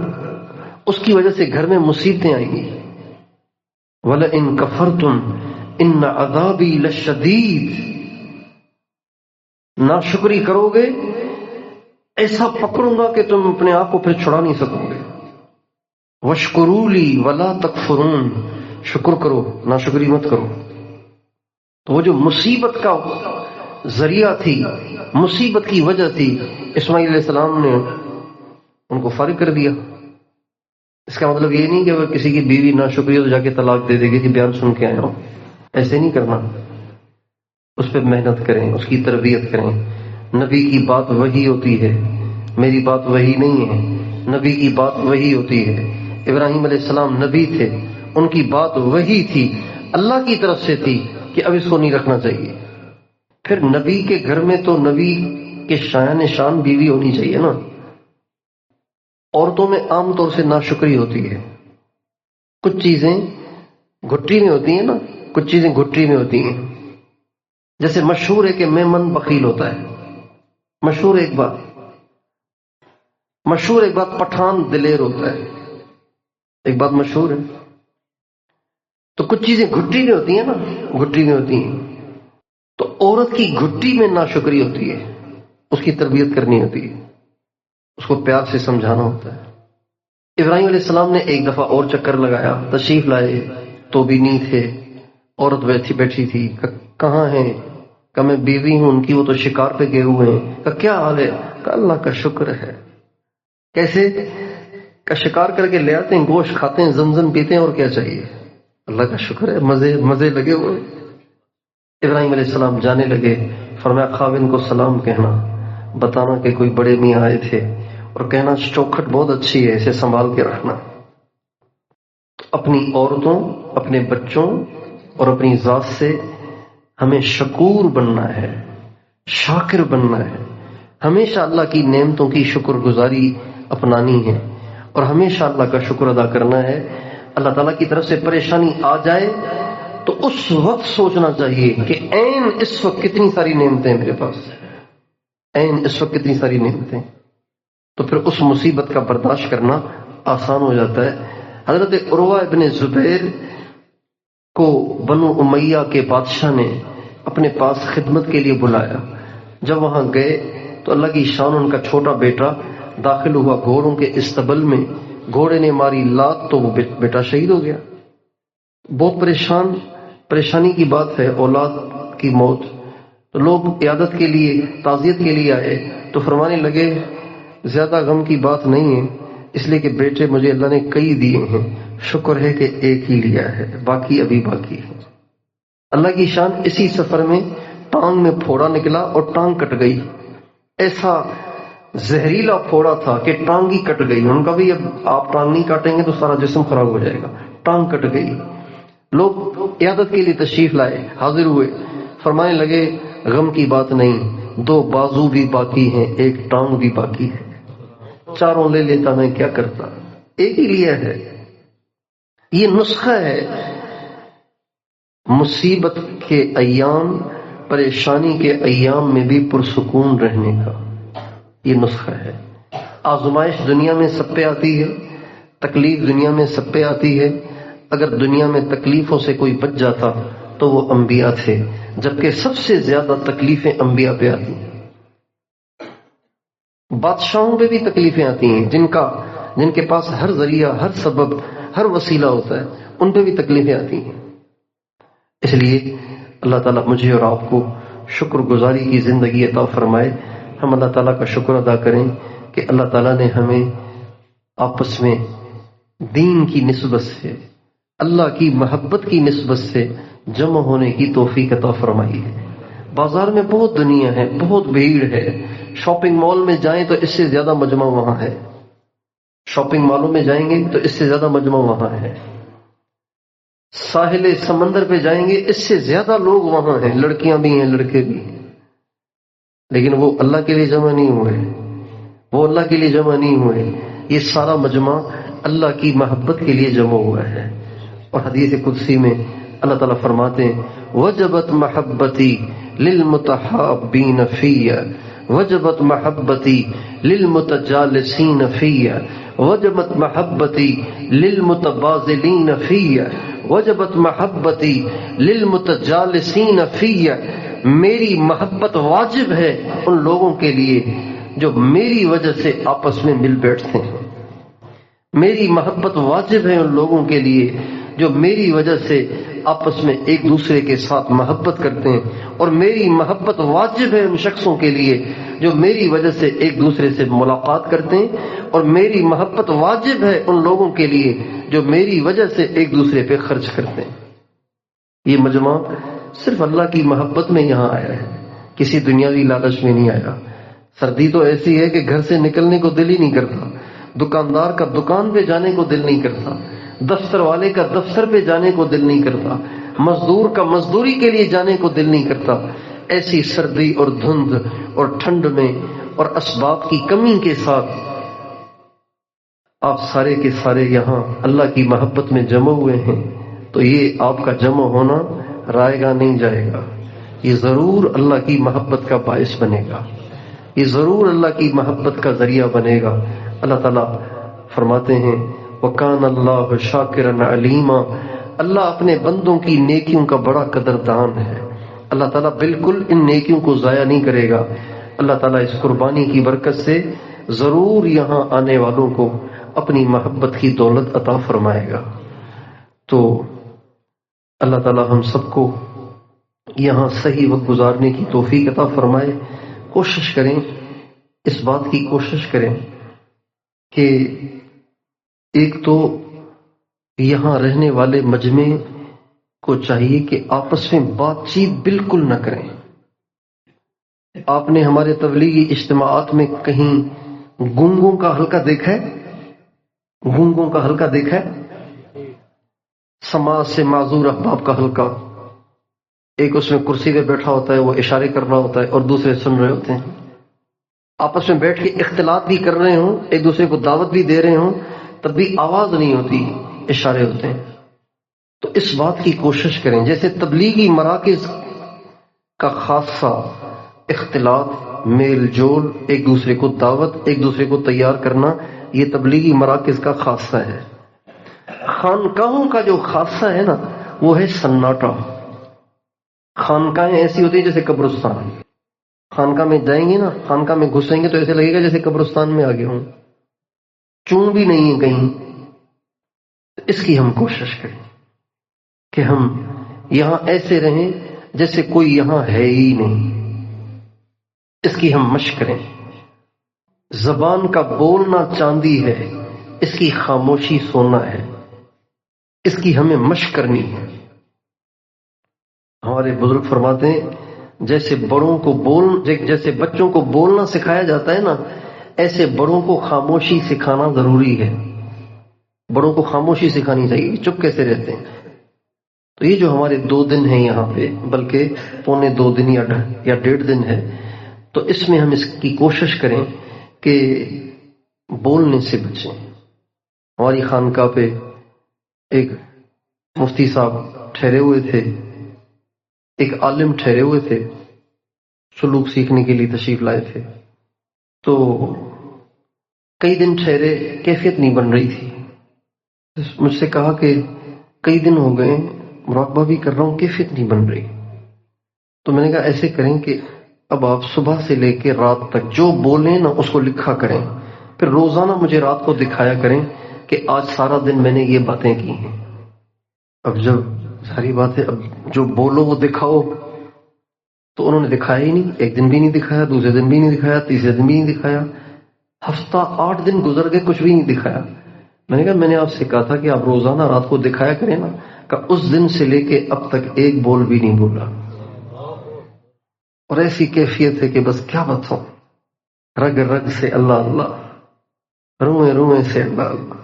اس کی وجہ سے گھر میں مصیبتیں آئیں گی۔ وَلَئِن كَفَرْتُمْ إِنَّ عَذَابِي لَشَدِيدٌ، ناشکری کرو گے ایسا پکڑوں گا کہ تم اپنے آپ کو پھر چھڑا نہیں سکو گے۔ وَاشْكُرُوا لِي وَلَا تَكْفُرُونَ، شکر کرو ناشکری مت کرو۔ تو وہ جو مصیبت کا ذریعہ تھی، مصیبت کی وجہ تھی، اسماعیل علیہ السلام نے ان کو فارغ کر دیا۔ اس کا مطلب یہ نہیں کہ اگر کسی کی بیوی ناشکری ہو تو جا کے طلاق دے دے گی کہ بیان سن کے آیا ہوں، ایسے نہیں کرنا۔ اس پہ محنت کریں، اس کی تربیت کریں۔ نبی کی بات وہی ہوتی ہے، میری بات وہی نہیں ہے، نبی کی بات وہی ہوتی ہے۔ ابراہیم علیہ السلام نبی تھے، ان کی بات وہی تھی، اللہ کی طرف سے تھی کہ اب اس کو نہیں رکھنا چاہیے۔ پھر نبی کے گھر میں تو نبی کے شایان شان بیوی ہونی چاہیے نا۔ عورتوں میں عام طور سے ناشکری ہوتی ہے، کچھ چیزیں گھٹی میں ہوتی ہیں نا، کچھ چیزیں گھٹی میں ہوتی ہیں۔ جیسے مشہور ہے کہ میمن بخیل ہوتا ہے، مشہور ایک بات پٹھان دلیر ہوتا ہے، ایک بات مشہور ہے۔ تو کچھ چیزیں گھٹی میں ہوتی ہیں نا، گھٹی میں ہوتی ہیں، تو عورت کی گھٹی میں ناشکری ہوتی ہے، اس کی تربیت کرنی ہوتی ہے، اس کو پیار سے سمجھانا ہوتا ہے۔ ابراہیم علیہ السلام نے ایک دفعہ اور چکر لگایا، تشریف لائے تو بھی نہیں تھے، عورت بیٹھی تھی، کہاں ہیں؟ کہ میں بیوی ہوں ان کی، وہ تو شکار پہ گئے ہوئے ہیں۔ کہ کیا حال ہے؟ کہ اللہ کا شکر ہے۔ کیسے؟ کہ شکار کر کے لے آتے ہیں، گوشت کھاتے ہیں، زمزم پیتے ہیں، اور کیا چاہیے؟ اللہ کا شکر ہے، مزے لگے ہوئے۔ ابراہیم علیہ السلام جانے لگے، فرمایا خاوند کو سلام کہنا، بتانا کہ کوئی بڑے میاں آئے تھے، اور کہنا چوکھٹ بہت اچھی ہے، اسے سنبھال کے رکھنا۔ اپنی عورتوں، اپنے بچوں اور اپنی ذات سے ہمیں شکور بننا ہے، شاکر بننا ہے، ہمیشہ اللہ کی نعمتوں کی شکر گزاری اپنانی ہے، اور ہمیشہ اللہ کا شکر ادا کرنا ہے۔ اللہ تعالیٰ کی طرف سے پریشانی آ جائے تو اس وقت سوچنا چاہیے کہ عین اس وقت کتنی ساری نعمتیں ہیں میرے پاس، عین اس وقت کتنی ساری نعمتیں، تو پھر اس مصیبت کا برداشت کرنا آسان ہو جاتا ہے۔ حضرت عروہ ابن زبیر کو بنو امیہ کے بادشاہ نے اپنے پاس خدمت کے لیے بلایا۔ جب وہاں گئے تو اللہ کی شان، ان کا چھوٹا بیٹا داخل ہوا گھوڑوں کے استبل میں، گھوڑے نے ماری لات تو وہ بیٹا شہید ہو گیا۔ بہت پریشانی کی بات ہے، اولاد کی موت۔ تو لوگ عیادت کے لیے، تعزیت کے لیے آئے تو فرمانے لگے زیادہ غم کی بات نہیں ہے، اس لیے کہ بیٹے مجھے اللہ نے کئی دیے ہیں، شکر ہے کہ ایک ہی لیا ہے، باقی ابھی باقی ہے۔ اللہ کی شان، اسی سفر میں ٹانگ میں پھوڑا نکلا اور ٹانگ کٹ گئی، ایسا زہریلا پھوڑا تھا کہ ٹانگ ہی کٹ گئی۔ ان کا بھی اب آپ ٹانگ نہیں کاٹیں گے تو سارا جسم خراب ہو جائے گا، ٹانگ کٹ گئی۔ لوگ عیادت کے لیے تشریف لائے، حاضر ہوئے، فرمانے لگے غم کی بات نہیں، 2 بازو بھی باقی ہیں، ایک ٹانگ بھی باقی ہے، 4 لے لیتا میں کیا کرتا، ایک ہی لیا ہے۔ یہ نسخہ ہے مصیبت کے ایام، پریشانی کے ایام میں بھی پرسکون رہنے کا، یہ نسخہ ہے۔ آزمائش دنیا میں سب پہ آتی ہے، تکلیف دنیا میں سب پہ آتی ہے۔ اگر دنیا میں تکلیفوں سے کوئی بچ جاتا تو وہ انبیاء تھے، جبکہ سب سے زیادہ تکلیفیں انبیاء پہ آتی ہیں۔ بادشاہوں پہ بھی تکلیفیں آتی ہیں، جن کے پاس ہر ذریعہ، ہر سبب، ہر وسیلہ ہوتا ہے، ان پہ بھی تکلیفیں آتی ہیں۔ اس لیے اللہ تعالیٰ مجھے اور آپ کو شکر گزاری کی زندگی عطا فرمائے۔ ہم اللہ تعالیٰ کا شکر ادا کریں کہ اللہ تعالیٰ نے ہمیں آپس میں دین کی نسبت سے، اللہ کی محبت کی نسبت سے جمع ہونے کی توفیق عطا فرمائی ہے۔ بازار میں بہت دنیا ہے، بہت بھیڑ ہے، شاپنگ مال میں جائیں تو اس سے زیادہ مجمع وہاں ہے، شاپنگ مالوں میں جائیں گے تو اس سے زیادہ مجمع وہاں ہے، ساحل سمندر پہ جائیں گے اس سے زیادہ لوگ وہاں ہیں، لڑکیاں بھی ہیں، لڑکے بھی ہیں، لیکن وہ اللہ کے لیے جمع نہیں ہوئے، وہ اللہ کے لیے جمع نہیں ہوئے۔ یہ سارا مجمع اللہ کی محبت کے لیے جمع ہوا ہے۔ اور حدیث قدسی میں اللہ تعالیٰ فرماتے ہیں وجبت محبتی للمتحابین فی، وجبت محبتی للمتجالسین فی، وجبت محبتی للمتبازلین فی، وجبت محبتی للمتجالسین فی۔ میری محبت واجب ہے ان لوگوں کے لیے جو میری وجہ سے آپس میں مل بیٹھتے ہیں، میری محبت واجب ہے ان لوگوں کے لیے جو میری وجہ سے آپس میں ایک دوسرے کے ساتھ محبت کرتے ہیں، اور میری محبت واجب ہے ان شخصوں کے لیے جو میری وجہ سے ایک دوسرے سے ملاقات کرتے ہیں، اور میری محبت واجب ہے ان لوگوں کے لیے جو میری وجہ سے ایک دوسرے پہ خرچ کرتے ہیں۔ یہ مجمع صرف اللہ کی محبت میں یہاں آیا ہے، کسی دنیاوی لالچ میں نہیں آیا۔ سردی تو ایسی ہے کہ گھر سے نکلنے کو دل ہی نہیں کرتا، دکاندار کا دکان پہ جانے کو دل نہیں کرتا، دفتر والے کا دفتر پہ جانے کو دل نہیں کرتا، مزدور کا مزدوری کے لیے جانے کو دل نہیں کرتا۔ ایسی سردی اور دھند اور ٹھنڈ میں اور اسباب کی کمی کے ساتھ آپ سارے کے سارے یہاں اللہ کی محبت میں جمع ہوئے ہیں، تو یہ آپ کا جمع ہونا رائے گا نہیں جائے گا، یہ ضرور اللہ کی محبت کا باعث بنے گا، یہ ضرور اللہ کی محبت کا ذریعہ بنے گا۔ اللہ تعالیٰ فرماتے ہیں وَكَانَ اللَّهُ شَاكِرًا عَلِيمًا، اللہ اپنے بندوں کی نیکیوں کا بڑا قدردان ہے۔ اللہ تعالیٰ بالکل ان نیکیوں کو ضائع نہیں کرے گا۔ اللہ تعالیٰ اس قربانی کی برکت سے ضرور یہاں آنے والوں کو اپنی محبت کی دولت عطا فرمائے گا۔ تو اللہ تعالی ہم سب کو یہاں صحیح وقت گزارنے کی توفیق عطا فرمائے۔ کوشش کریں، اس بات کی کوشش کریں کہ ایک تو یہاں رہنے والے مجمع کو چاہیے کہ آپس میں بات چیت بالکل نہ کریں۔ آپ نے ہمارے تبلیغی اجتماعات میں کہیں گنگوں کا حلقہ دیکھا ہے؟ گنگوں کا حلقہ دیکھا ہے؟ سماج سے معذور احباب کا حلقہ، ایک اس میں کرسی پہ بیٹھا ہوتا ہے، وہ اشارے کر رہا ہوتا ہے اور دوسرے سن رہے ہوتے ہیں، آپس میں بیٹھ کے اختلاط بھی کر رہے ہوں، ایک دوسرے کو دعوت بھی دے رہے ہوں، تب بھی آواز نہیں ہوتی، اشارے ہوتے ہیں۔ تو اس بات کی کوشش کریں، جیسے تبلیغی مراکز کا خاصہ اختلاط، میل جول، ایک دوسرے کو دعوت، ایک دوسرے کو تیار کرنا، یہ تبلیغی مراکز کا خاصہ ہے۔ خانقاہوں کا جو خاصہ ہے نا، وہ ہے سناٹا۔ خانقاہیں ایسی ہوتی ہیں جیسے قبرستان۔ خانقاہ میں جائیں گے نا، خانقاہ میں گھسیں گے تو ایسے لگے گا جیسے قبرستان میں آگے ہوں، چون بھی نہیں ہے کہیں۔ اس کی ہم کوشش کریں کہ ہم یہاں ایسے رہیں جیسے کوئی یہاں ہے ہی نہیں۔ اس کی ہم مشق کریں۔ زبان کا بولنا چاندی ہے، اس کی خاموشی سونا ہے، اس کی ہمیں مشق کرنی ہے۔ ہمارے بزرگ فرماتے ہیں جیسے بچوں کو بولنا سکھایا جاتا ہے نا، ایسے بڑوں کو خاموشی سکھانا ضروری ہے۔ بڑوں کو خاموشی سکھانی چاہیے، چپ کیسے رہتے ہیں۔ تو یہ جو ہمارے 2 دن ہیں یہاں پہ، بلکہ پونے 2 دن یا 1.5 دن ہے، تو اس میں ہم اس کی کوشش کریں کہ بولنے سے بچیں۔ ہماری خانقاہ پہ ایک مفتی صاحب ٹھہرے ہوئے تھے، ایک عالم ٹھہرے ہوئے تھے، سلوک سیکھنے کے لیے تشریف لائے تھے۔ تو کئی دن ٹھہرے، کیفیت نہیں بن رہی تھی۔ مجھ سے کہا کہ کئی دن ہو گئے، مراقبہ بھی کر رہا ہوں، کیفیت نہیں بن رہی۔ تو میں نے کہا ایسے کریں کہ اب آپ صبح سے لے کے رات تک جو بولیں نا اس کو لکھا کریں، پھر روزانہ مجھے رات کو دکھایا کریں کہ آج سارا دن میں نے یہ باتیں کی ہیں۔ اب جب ساری باتیں اب جو بولو وہ دکھاؤ، تو انہوں نے دکھایا ہی نہیں، ایک دن بھی نہیں دکھایا، دوسرے دن بھی نہیں دکھایا، تیسرے دن بھی نہیں دکھایا، ہفتہ 8 دن گزر گئے، کچھ بھی نہیں دکھایا۔ میں نے کہا میں نے آپ سے کہا تھا کہ آپ روزانہ رات کو دکھایا کریں نا، کہ اس دن سے لے کے اب تک ایک بول بھی نہیں بولا، اور ایسی کیفیت ہے کہ بس کیا بتاؤں، رگ رگ سے اللہ اللہ، روئیں روئیں سے اللہ اللہ۔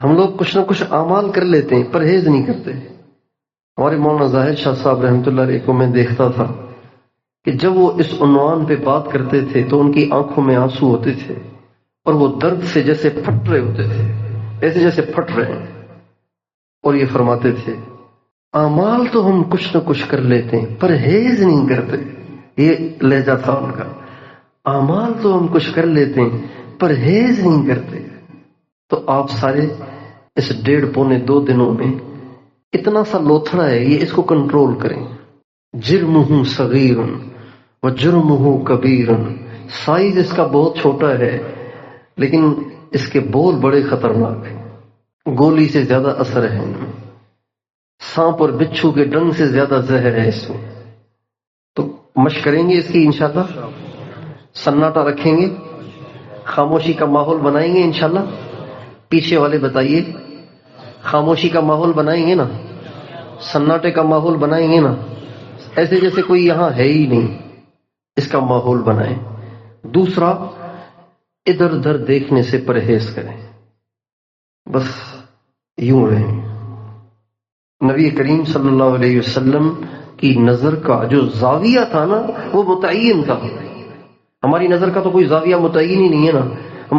ہم لوگ کچھ نہ کچھ اعمال کر لیتے ہیں، پرہیز نہیں کرتے۔ ہمارے مولانا ظاہر شاہ صاحب رحمۃ اللہ علیہ کو میں دیکھتا تھا کہ جب وہ اس عنوان پہ بات کرتے تھے تو ان کی آنکھوں میں آنسو ہوتے تھے، اور وہ درد سے جیسے پھٹ رہے ہوتے تھے، ایسے جیسے پھٹ رہے ہیں، اور یہ فرماتے تھے اعمال تو ہم کچھ نہ کچھ کر لیتے ہیں، پرہیز نہیں کرتے۔ یہ لہجہ تھا ان کا، اعمال تو ہم کچھ کر لیتے ہیں، پرہیز نہیں کرتے۔ تو آپ سارے اس 1.5 پونے 2 دنوں میں اتنا سا لوتھڑا ہے، یہ اس کو کنٹرول کریں۔ جرمہ صغیر و جرمہ کبیر، سائز اس کا بہت چھوٹا ہے لیکن اس کے بول بڑے خطرناک ہیں، گولی سے زیادہ اثر ہے ان میں، سانپ اور بچھو کے ڈنگ سے زیادہ زہر ہے اس میں۔ تو مشق کریں گے اس کی انشاءاللہ، سناٹا رکھیں گے، خاموشی کا ماحول بنائیں گے انشاءاللہ۔ پیچھے والے بتائیے، خاموشی کا ماحول بنائیں گے نا، سناٹے کا ماحول بنائیں گے نا، ایسے جیسے کوئی یہاں ہے ہی نہیں، اس کا ماحول بنائیں۔ دوسرا، ادھر ادھر دیکھنے سے پرہیز کریں، بس یوں رہیں۔ نبی کریم صلی اللہ علیہ وسلم کی نظر کا جو زاویہ تھا نا، وہ متعین تھا۔ ہماری نظر کا تو کوئی زاویہ متعین ہی نہیں ہے نا، ہم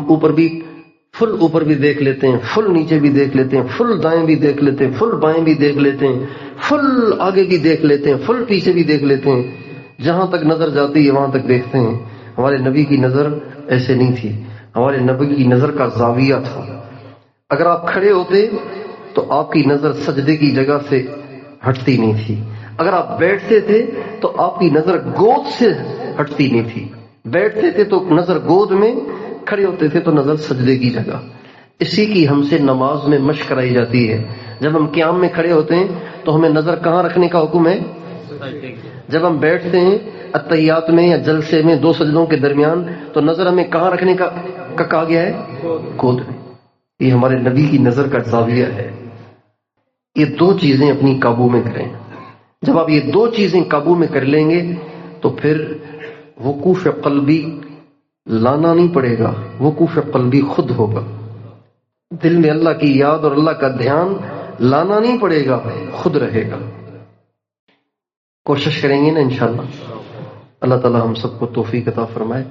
فل اوپر بھی دیکھ لیتے ہیں، فل نیچے بھی دیکھ لیتے ہیں، فل دائیں بھی دیکھ لیتے ہیں، فل بائیں بھی دیکھ لیتے ہیں، فل آگے بھی دیکھ لیتے ہیں، فل پیچھے بھی دیکھ لیتے ہیں، جہاں تک نظر جاتی ہے وہاں تک دیکھتے ہیں۔ ہمارے نبی کی نظر ایسے نہیں تھی، ہمارے نبی کی نظر کا زاویہ تھا۔ اگر آپ کھڑے ہوتے تو آپ کی نظر سجدے کی جگہ سے ہٹتی نہیں تھی، اگر آپ بیٹھتے تھے تو آپ کی نظر گود سے ہٹتی نہیں تھی، بیٹھتے تھے تو نظر گود میں، کھڑے ہوتے تھے تو نظر سجدے کی جگہ۔ اسی کی ہم سے نماز میں مشق کرائی جاتی ہے. جب ہم قیام میں کھڑے ہوتے ہیں تو ہمیں نظر کہاں رکھنے کا حکم ہے؟ جب ہم بیٹھتے ہیں اتحیات میں یا جلسے میں 2 سجدوں کے درمیان تو نظر ہمیں کہاں رکھنے کا کہا گیا ہے؟ گود میں. یہ ہمارے نبی کی نظر کا زاویہ ہے. یہ 2 چیزیں اپنی قابو میں کریں. جب آپ یہ 2 چیزیں قابو میں کر لیں گے تو پھر وقوف قلبی لانا نہیں پڑے گا، وقوف قلبی خود ہوگا. دل میں اللہ کی یاد اور اللہ کا دھیان لانا نہیں پڑے گا، خود رہے گا. کوشش کریں گے نا انشاءاللہ. اللہ تعالی ہم سب کو توفیق عطا فرمائے.